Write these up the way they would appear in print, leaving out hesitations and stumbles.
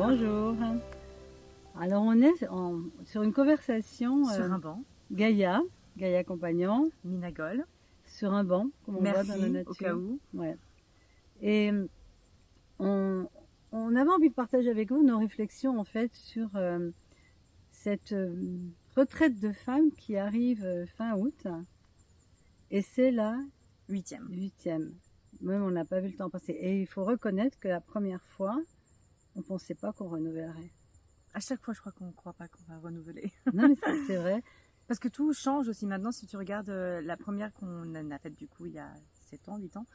Bonjour. Alors on est sur une conversation Sur un banc, Gaïa Compagnon, Minagol. sur un banc, comme on voit dans la Merci, nature. au cas où. Ouais. Et on, on avait envie de partager avec vous nos réflexions en fait sur cette retraite de femmes qui arrive fin août. Et c'est la 8e. 8e. Même on n'a pas vu le temps passer. Et il faut reconnaître que la première fois, on ne pensait pas qu'on renouvellerait. À chaque fois, je crois qu'on ne croit pas qu'on va renouveler. Non mais c'est vrai. Parce que tout change aussi maintenant. Si tu regardes la première qu'on a faite du coup il y a 7 ans, 8 ans.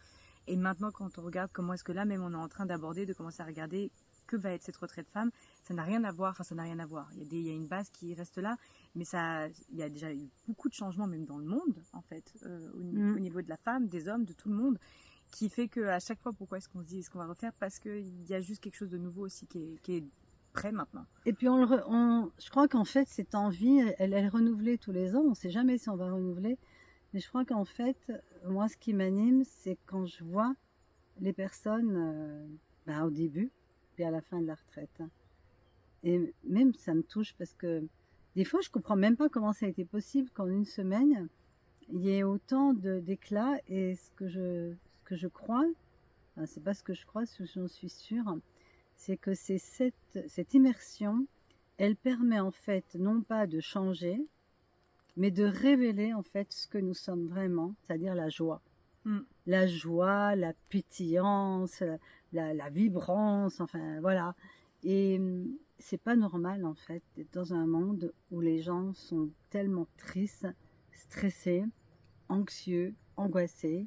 Et maintenant, quand on regarde comment est-ce que là même on est en train d'aborder, de commencer à regarder que va être cette retraite femme, ça n'a rien à voir. Enfin, ça n'a rien à voir. Il y a une base qui reste là. Mais il y a déjà eu beaucoup de changements même dans le monde, en fait, au niveau de la femme, des hommes, de tout le monde, qui fait qu'à chaque fois, pourquoi est-ce qu'on se dit est-ce qu'on va refaire? Parce qu'il y a juste quelque chose de nouveau aussi qui est prêt maintenant. Et puis je crois qu'en fait cette envie, elle est renouvelée tous les ans. On ne sait jamais si on va renouveler. Mais je crois qu'en fait, moi ce qui m'anime, c'est quand je vois les personnes au début puis à la fin de la retraite. Et même ça me touche parce que des fois je comprends même pas comment ça a été possible qu'en une semaine, il y ait autant d'éclat. Et ce que je crois, enfin, c'est pas ce que je crois, ce que j'en suis sûre, c'est que c'est cette immersion, elle permet en fait non pas de changer, mais de révéler en fait ce que nous sommes vraiment, c'est-à-dire la joie. La joie, la pétillance, la vibrance, enfin voilà. Et c'est pas normal en fait d'être dans un monde où les gens sont tellement tristes, stressés, anxieux, angoissés,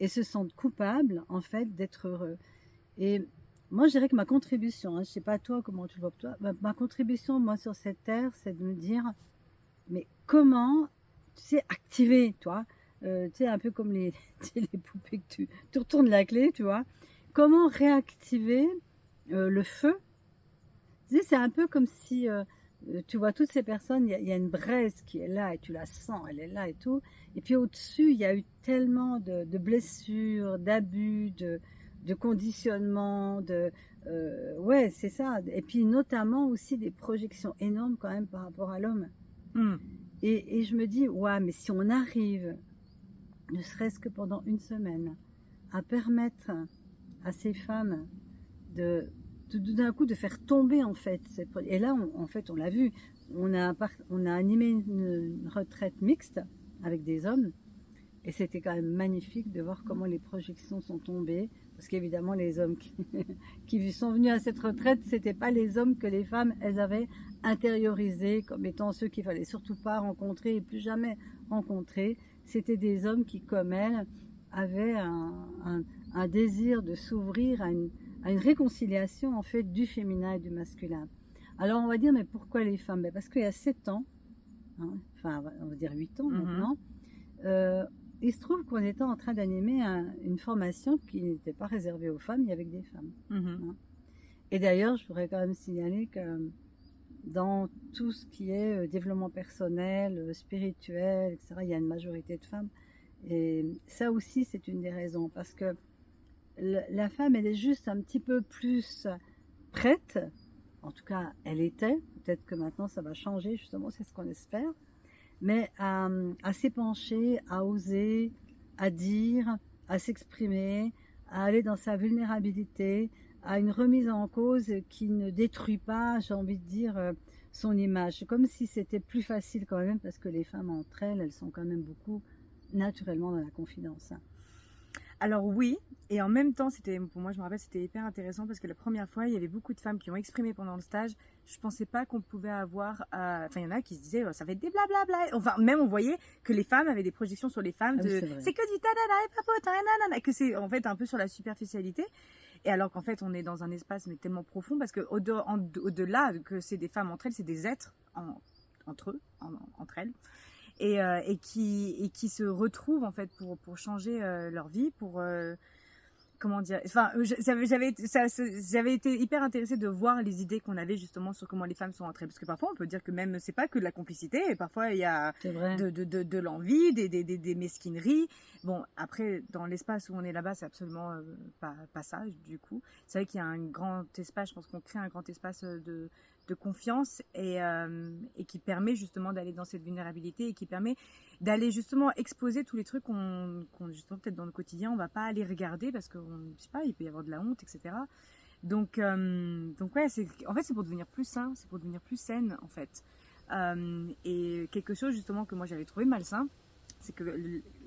et se sentent coupables en fait d'être heureux. Et moi, je dirais que ma contribution, je ne sais pas toi comment tu le vois toi, ma contribution moi sur cette terre, c'est de me dire, mais comment, tu sais, activer, toi, tu sais, un peu comme les poupées que tu retournes la clé, tu vois, comment réactiver le feu. Tu sais, c'est un peu comme si tu vois toutes ces personnes, il y a une braise qui est là et tu la sens, elle est là et tout. Et puis au-dessus, il y a eu tellement de blessures, d'abus, de conditionnement, ouais, c'est ça. Et puis notamment aussi des projections énormes quand même par rapport à l'homme. Et je me dis, ouais, mais si on arrive, ne serait-ce que pendant une semaine, à permettre à ces femmes d'un coup de faire tomber en fait. Et là, en fait, on l'a vu, on a animé une retraite mixte avec des hommes. Et c'était quand même magnifique de voir comment les projections sont tombées. Parce qu'évidemment, les hommes qui sont venus à cette retraite, c'était pas les hommes que les femmes, elles avaient intériorisés comme étant ceux qu'il fallait surtout pas rencontrer et plus jamais rencontrer. C'était des hommes qui, comme elles, avaient un désir de s'ouvrir à une réconciliation en fait du féminin et du masculin. Alors on va dire, mais pourquoi les femmes? Parce qu'il y a 7 ans, enfin on va dire 8 ans maintenant, il se trouve qu'on était en train d'animer une formation qui n'était pas réservée aux femmes, il y avait que des femmes. Et d'ailleurs, je voudrais quand même signaler que dans tout ce qui est développement personnel, spirituel, etc., il y a une majorité de femmes. Et ça aussi, c'est une des raisons, parce que la femme, elle est juste un petit peu plus prête, en tout cas, elle était, peut-être que maintenant ça va changer, justement, c'est ce qu'on espère, mais à s'épancher, à oser, à dire, à s'exprimer, à aller dans sa vulnérabilité, à une remise en cause qui ne détruit pas, j'ai envie de dire, son image. C'est comme si c'était plus facile quand même, parce que les femmes entre elles, elles sont quand même beaucoup naturellement dans la confidence. Alors oui, et en même temps, pour moi, je me rappelle, c'était hyper intéressant parce que la première fois, il y avait beaucoup de femmes qui ont exprimé pendant le stage. Je pensais pas qu'on pouvait avoir, enfin, il y en a qui se disaient, ça va être des blablabla. Enfin, même on voyait que les femmes avaient des projections sur les femmes c'est que du tadada et papote, nanana, que c'est en fait un peu sur la superficialité. Et alors qu'en fait, on est dans un espace mais tellement profond parce que au-delà que c'est des femmes entre elles, c'est des êtres entre eux, entre elles. Et qui se retrouvent en fait pour changer leur vie, comment dire, enfin, j'avais été hyper intéressée de voir les idées qu'on avait justement sur comment les femmes sont entrées. Parce que parfois, on peut dire que même, c'est pas que de la complicité, et parfois, il y a C'est vrai. de l'envie, des mesquineries. Bon, après, dans l'espace où on est là-bas, c'est absolument pas ça, du coup. C'est vrai qu'il y a un grand espace, je pense qu'on crée un grand espace de confiance et qui permet justement d'aller dans cette vulnérabilité et qui permet d'aller justement exposer tous les trucs qu'on justement peut-être dans le quotidien on va pas aller regarder parce que je sais pas, il peut y avoir de la honte, etc. Donc ouais, en fait c'est pour devenir plus sain, c'est pour devenir plus saine en fait. Et quelque chose justement que moi j'avais trouvé malsain, c'est que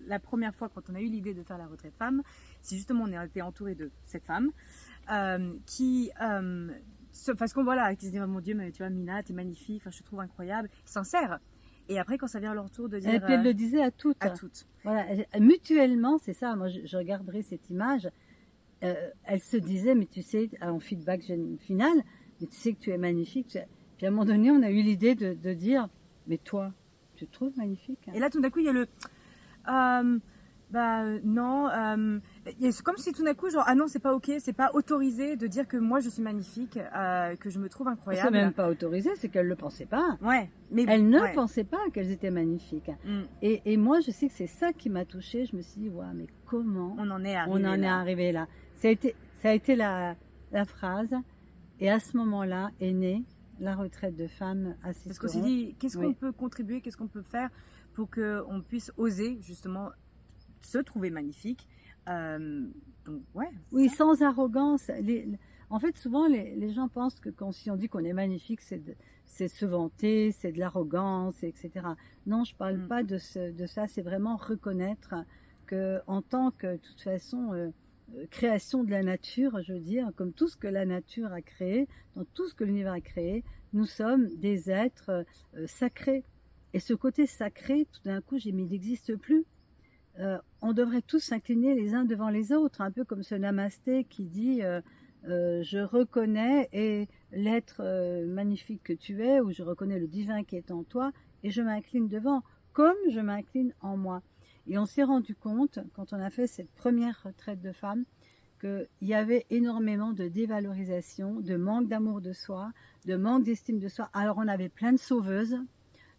la première fois quand on a eu l'idée de faire la retraite femme, c'est justement on a été entouré de cette femme qui parce qu'on voilà, qui se dit oh, mon Dieu, mais tu vois Mina, t'es magnifique, enfin je te trouve incroyable, sincère. Et après, quand ça vient à leur tour de dire... Et puis elle le disait à toutes. À toutes. Voilà, mutuellement, c'est ça. Moi, je regarderai cette image. Elle se disait, mais tu sais, en feedback final, mais tu sais que tu es magnifique. Puis à un moment donné, on a eu l'idée de dire, mais toi, tu te trouves magnifique. Et là, tout d'un coup, il y a le... non, c'est comme si tout d'un coup, genre, ah non, c'est pas ok, c'est pas autorisé de dire que moi je suis magnifique, que je me trouve incroyable. C'est même pas autorisé, c'est qu'elle le pensait pas. Ouais, mais elle ne pensait pas qu'elles étaient magnifiques. Mm. Et moi, je sais que c'est ça qui m'a touchée. Je me suis dit, ouais, mais comment on en est arrivé là. Ça a été la phrase. Et à ce moment-là est née la retraite de femmes assises. Parce qu'on s'est dit, qu'est-ce qu'on peut contribuer, qu'est-ce qu'on peut faire pour qu'on puisse oser justement se trouver magnifique. Donc, ouais. Oui, sans arrogance. En fait, souvent, les gens pensent que si on dit qu'on est magnifique, c'est se vanter, c'est de l'arrogance, etc. Non, je parle pas de ça. C'est vraiment reconnaître que, en tant que, de toute façon, création de la nature, je veux dire, comme tout ce que la nature a créé, dans tout ce que l'univers a créé, nous sommes des êtres sacrés. Et ce côté sacré, tout d'un coup, il n'existe plus. On devrait tous s'incliner les uns devant les autres, un peu comme ce namasté qui dit je reconnais l'être magnifique que tu es, ou je reconnais le divin qui est en toi, et je m'incline devant, comme je m'incline en moi. Et on s'est rendu compte, quand on a fait cette première retraite de femmes, qu'il y avait énormément de dévalorisation, de manque d'amour de soi, de manque d'estime de soi. Alors on avait plein de sauveuses,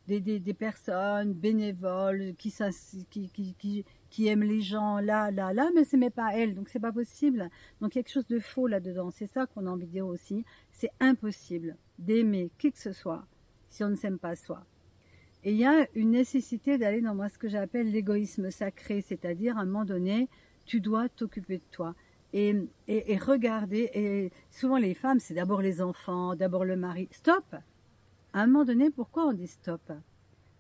des personnes bénévoles qui aiment les gens là, mais ce n'est pas elles, donc c'est pas possible. Donc il y a quelque chose de faux là-dedans. C'est ça qu'on a envie de dire aussi. C'est impossible d'aimer qui que ce soit si on ne s'aime pas soi. Et il y a une nécessité d'aller dans ce que j'appelle l'égoïsme sacré, c'est-à-dire à un moment donné, tu dois t'occuper de toi. Et regarder, et souvent les femmes, c'est d'abord les enfants, d'abord le mari. Stop! À un moment donné, pourquoi on dit stop?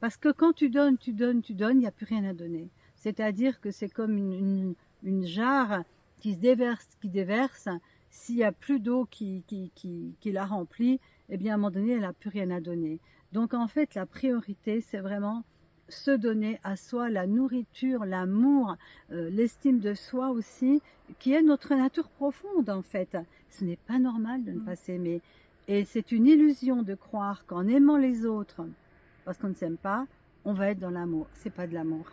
Parce que quand tu donnes, il n'y a plus rien à donner. C'est-à-dire que c'est comme une jarre qui se déverse. S'il n'y a plus d'eau qui la remplit, eh bien à un moment donné, elle n'a plus rien à donner. Donc en fait, la priorité, c'est vraiment se donner à soi la nourriture, l'amour, l'estime de soi aussi, qui est notre nature profonde en fait. Ce n'est pas normal de ne pas s'aimer. Et c'est une illusion de croire qu'en aimant les autres, parce qu'on ne s'aime pas, on va être dans l'amour. C'est pas de l'amour.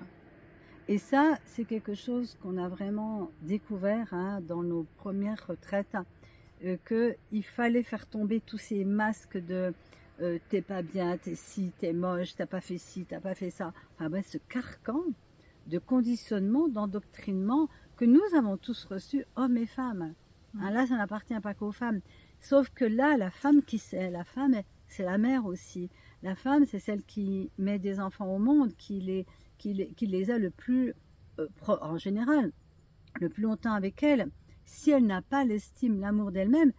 Et ça, c'est quelque chose qu'on a vraiment découvert dans nos premières retraites, qu'il fallait faire tomber tous ces masques de t'es pas bien, t'es ci, t'es moche, t'as pas fait ci, t'as pas fait ça. Enfin ce carcan de conditionnement, d'endoctrinement que nous avons tous reçu, hommes et femmes. Là, ça n'appartient pas qu'aux femmes. Sauf que là, la femme qui sait, la femme, c'est la mère aussi. La femme, c'est celle qui met des enfants au monde, qui les a le plus, en général, le plus longtemps avec elle. Si elle n'a pas l'estime, l'amour d'elle-même,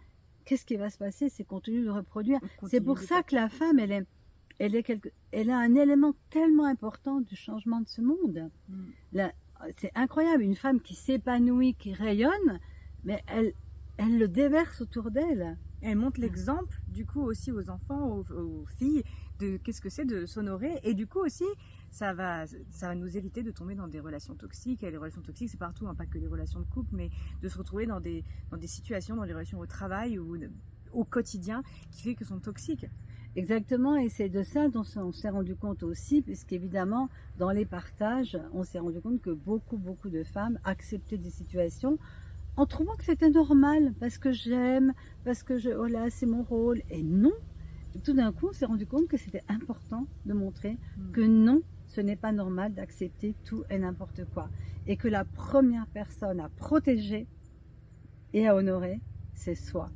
qu'est-ce qui va se passer? C'est continuer de reproduire. C'est pour ça que la femme, elle a un élément tellement important du changement de ce monde. C'est incroyable, une femme qui s'épanouit, qui rayonne, mais elle le déverse autour d'elle. Elle montre l'exemple, du coup, aussi aux enfants, aux filles, de qu'est-ce que c'est de s'honorer. Et du coup aussi, ça va nous éviter de tomber dans des relations toxiques. Et les relations toxiques, c'est partout, pas que les relations de couple, mais de se retrouver dans des situations, dans les relations au travail ou au quotidien, qui fait que sont toxiques. Exactement, et c'est de ça dont on s'est rendu compte aussi, puisqu'évidemment, dans les partages, on s'est rendu compte que beaucoup de femmes acceptaient des situations en trouvant que c'était normal, parce que j'aime, parce que oh là, c'est mon rôle. Et non, tout d'un coup, on s'est rendu compte que c'était important de montrer que non, ce n'est pas normal d'accepter tout et n'importe quoi. Et que la première personne à protéger et à honorer, c'est soi.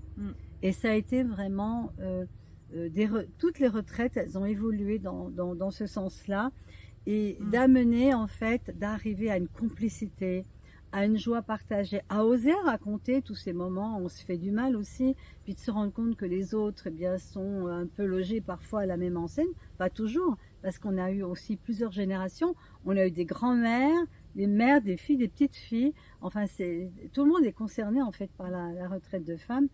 Et ça a été vraiment... toutes les retraites, elles ont évolué dans ce sens-là. Et d'amener, en fait, d'arriver à une complicité, à une joie partagée, à oser raconter tous ces moments où on se fait du mal aussi, puis de se rendre compte que les autres, eh bien, sont un peu logés parfois à la même enseigne, pas toujours, parce qu'on a eu aussi plusieurs générations, on a eu des grands-mères, des mères, des filles, des petites filles, enfin, tout le monde est concerné, en fait, par la retraite de femmes,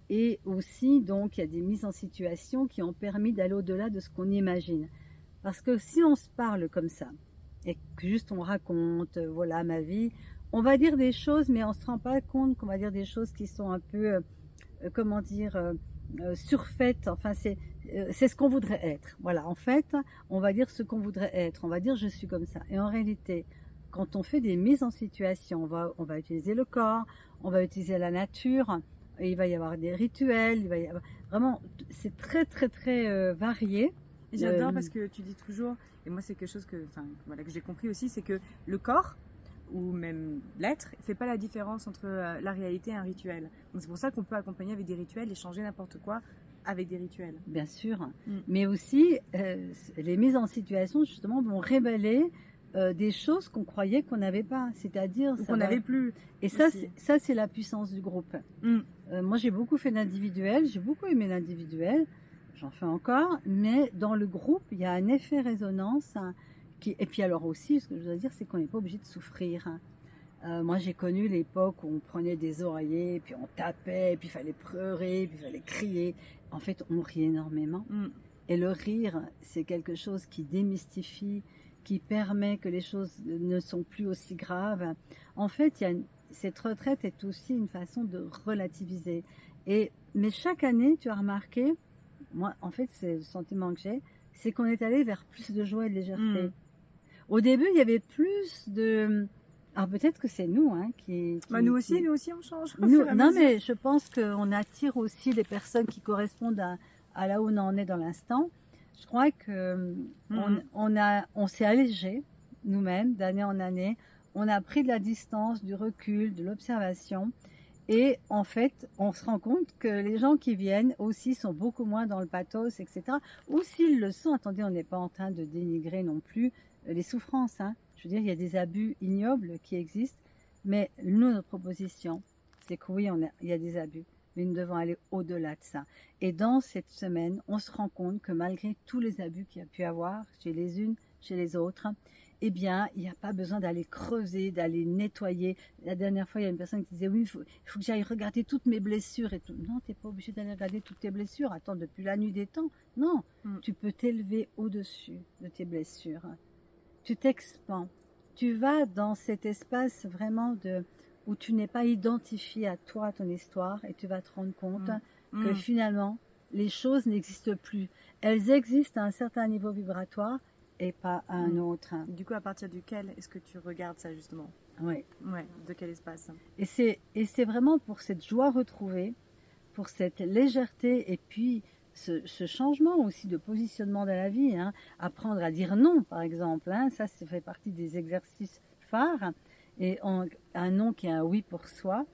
et aussi, donc, il y a des mises en situation qui ont permis d'aller au-delà de ce qu'on imagine. Parce que si on se parle comme ça, et que juste on raconte, voilà ma vie, on va dire des choses, mais on ne se rend pas compte qu'on va dire des choses qui sont un peu, comment dire, surfaites. Enfin, c'est ce qu'on voudrait être. Voilà, en fait, on va dire ce qu'on voudrait être. On va dire je suis comme ça. Et en réalité, quand on fait des mises en situation, on va utiliser le corps, on va utiliser la nature, et il va y avoir des rituels, il va y avoir vraiment, c'est très très très varié. Et j'adore parce que tu dis toujours, et moi c'est quelque chose que, enfin, voilà, que j'ai compris aussi, c'est que le corps, ou même l'être, ne fait pas la différence entre la réalité et un rituel. Donc c'est pour ça qu'on peut accompagner avec des rituels et changer n'importe quoi avec des rituels. Bien sûr, mais aussi les mises en situation justement vont révéler des choses qu'on croyait qu'on n'avait pas, c'est-à-dire qu'on n'avait plus. Et ça, c'est la puissance du groupe. Moi, j'ai beaucoup fait l'individuel, j'ai beaucoup aimé l'individuel. J'en fais encore, mais dans le groupe, il y a un effet résonance. Et puis alors aussi, ce que je dois dire, c'est qu'on n'est pas obligé de souffrir. Moi, j'ai connu l'époque où on prenait des oreillers, puis on tapait, puis il fallait pleurer, puis il fallait crier. En fait, on rit énormément. Et le rire, c'est quelque chose qui démystifie, qui permet que les choses ne sont plus aussi graves. En fait, cette retraite est aussi une façon de relativiser. Mais chaque année, tu as remarqué, moi, en fait, c'est le sentiment que j'ai, c'est qu'on est allé vers plus de joie et de légèreté. Au début, il y avait plus de... Alors peut-être que c'est nous qui... nous aussi, on change. Non, mais je pense qu'on attire aussi les personnes qui correspondent à là où on en est dans l'instant. Je crois que on s'est allégé nous-mêmes d'année en année. On a pris de la distance, du recul, de l'observation. Et en fait, on se rend compte que les gens qui viennent aussi sont beaucoup moins dans le pathos, etc. Ou s'ils le sont, attendez, on n'est pas en train de dénigrer non plus les souffrances. Je veux dire, il y a des abus ignobles qui existent. Mais nous, notre proposition, c'est que oui, il y a des abus. Mais nous devons aller au-delà de ça. Et dans cette semaine, on se rend compte que malgré tous les abus qu'il y a pu avoir chez les unes, chez les autres, eh bien, il n'y a pas besoin d'aller creuser, d'aller nettoyer. La dernière fois, il y a une personne qui disait, oui, il faut que j'aille regarder toutes mes blessures et tout. Non, tu n'es pas obligé d'aller regarder toutes tes blessures. Attends, depuis la nuit des temps. Non, tu peux t'élever au-dessus de tes blessures. Tu t'expands. Tu vas dans cet espace vraiment où tu n'es pas identifié à toi, à ton histoire, et tu vas te rendre compte que finalement, les choses n'existent plus. Elles existent à un certain niveau vibratoire, et pas à un autre. Du coup, à partir duquel est-ce que tu regardes ça justement? Oui. Ouais, de quel espace? Et c'est vraiment pour cette joie retrouvée, pour cette légèreté, et puis ce changement aussi de positionnement dans la vie, apprendre à dire non, par exemple, ça fait partie des exercices phares, et un non qui est un oui pour soi,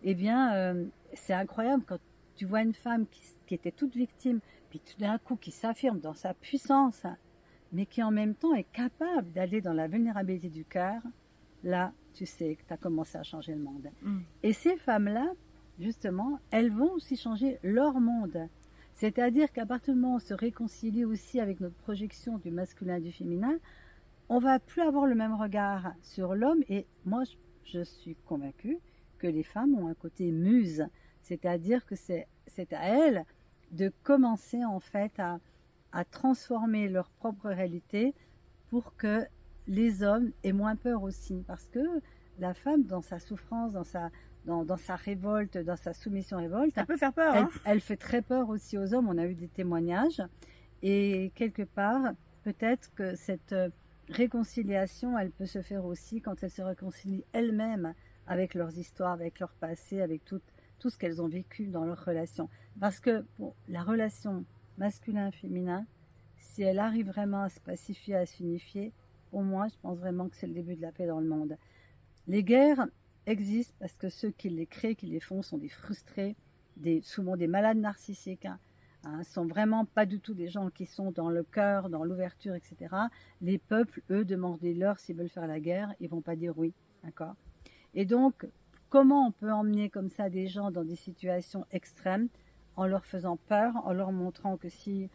eh bien, c'est incroyable quand tu vois une femme qui était toute victime, puis tout d'un coup qui s'affirme dans sa puissance, mais qui en même temps est capable d'aller dans la vulnérabilité du cœur, là, tu sais que tu as commencé à changer le monde. Et ces femmes-là, justement, elles vont aussi changer leur monde. C'est-à-dire qu'à partir du moment où on se réconcilie aussi avec notre projection du masculin et du féminin, on va plus avoir le même regard sur l'homme. Et moi, je suis convaincue que les femmes ont un côté muse. C'est-à-dire que c'est à elles de commencer en fait à transformer leur propre réalité pour que les hommes aient moins peur aussi. Parce que la femme, dans sa souffrance, dans sa révolte, dans sa soumission-révolte, ça peut faire peur. Elle fait très peur aussi aux hommes. On a eu des témoignages. Et quelque part, peut-être que cette réconciliation, elle peut se faire aussi quand elle se réconcilie elle-même avec leurs histoires, avec leur passé, avec tout ce qu'elles ont vécu dans leur relation. Parce que bon, la relation masculin-féminin, si elle arrive vraiment à se pacifier, à s'unifier, pour moi, je pense vraiment que c'est le début de la paix dans le monde. Les guerres existent parce que ceux qui les créent, qui les font, sont des frustrés, souvent des malades narcissiques, sont vraiment pas du tout des gens qui sont dans le cœur, dans l'ouverture, etc. Les peuples, eux, demandez-leur s'ils veulent faire la guerre, ils vont pas dire oui, d'accord. Et donc, comment on peut emmener comme ça des gens dans des situations extrêmes en leur faisant peur, en leur montrant que si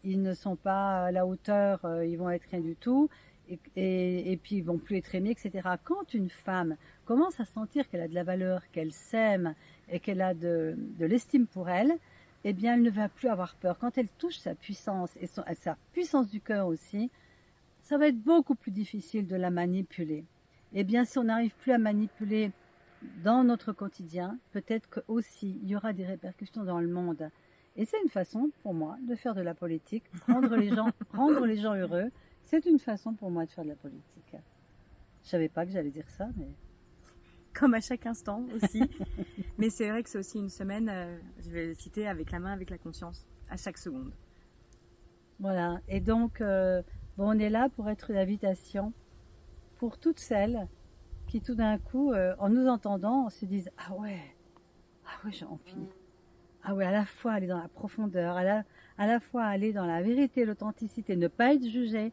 ils ne sont pas à la hauteur, ils vont être rien du tout, et puis ils vont plus être aimés, etc. Quand une femme commence à sentir qu'elle a de la valeur, qu'elle s'aime et qu'elle a de l'estime pour elle, eh bien elle ne va plus avoir peur. Quand elle touche sa puissance et sa puissance du cœur aussi, ça va être beaucoup plus difficile de la manipuler. Eh bien, si on n'arrive plus à manipuler dans notre quotidien, peut-être qu'aussi il y aura des répercussions dans le monde. Et c'est une façon pour moi de faire de la politique, rendre les gens heureux. C'est une façon pour moi de faire de la politique. Je savais pas que j'allais dire ça, mais Comme à chaque instant aussi. Mais c'est vrai que c'est aussi une semaine, je vais le citer, avec la main, avec la conscience, à chaque seconde. voilà. Et donc, bon, on est là pour être une invitation pour toutes celles qui, tout d'un coup, en nous entendant, se disent ah ouais, j'ai envie. Ah ouais, à la fois aller dans la profondeur, à la fois aller dans la vérité, l'authenticité, ne pas être jugé,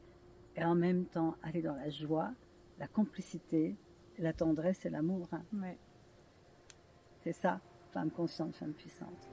et en même temps aller dans la joie, la complicité, la tendresse et l'amour. Ouais. C'est ça, femme consciente, femme puissante.